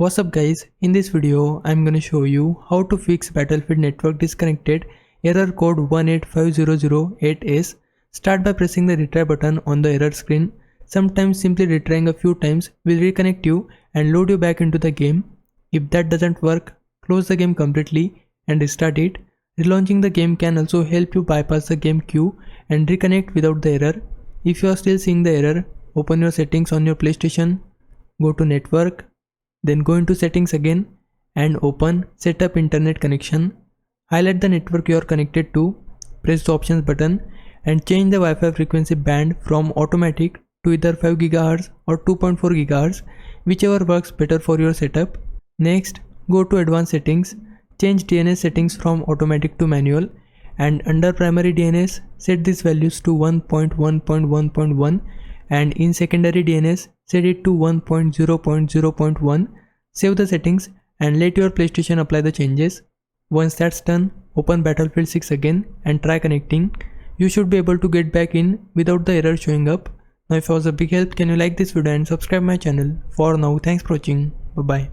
What's up guys, in this video I'm gonna show you how to fix Battlefield network disconnected error code 1850008S. Start by pressing the retry button on the error screen. Sometimes simply retrying a few times will reconnect you and load you back into the game. If that doesn't work, close the game completely and restart it. Relaunching the game can also help you bypass the game queue and reconnect without the error. If you are still seeing the error, open your settings on your PlayStation, go to network, then go into settings again and open setup internet connection. Highlight the network you are connected to, press the options button and change the Wi-Fi frequency band from automatic to either 5 GHz or 2.4 GHz, whichever works better for your setup. Next, go to advanced settings, change DNS settings from automatic to manual, and under primary DNS set these values to 1.1.1.1 and in secondary DNS set it to 1.0.0.1. Save the settings and let your PlayStation apply the changes. Once that's done, open Battlefield 6 again and try connecting. You should be able to get back in without the error showing up. Now if it was a big help, can you like this video and subscribe my channel. For now, thanks for watching. Bye bye.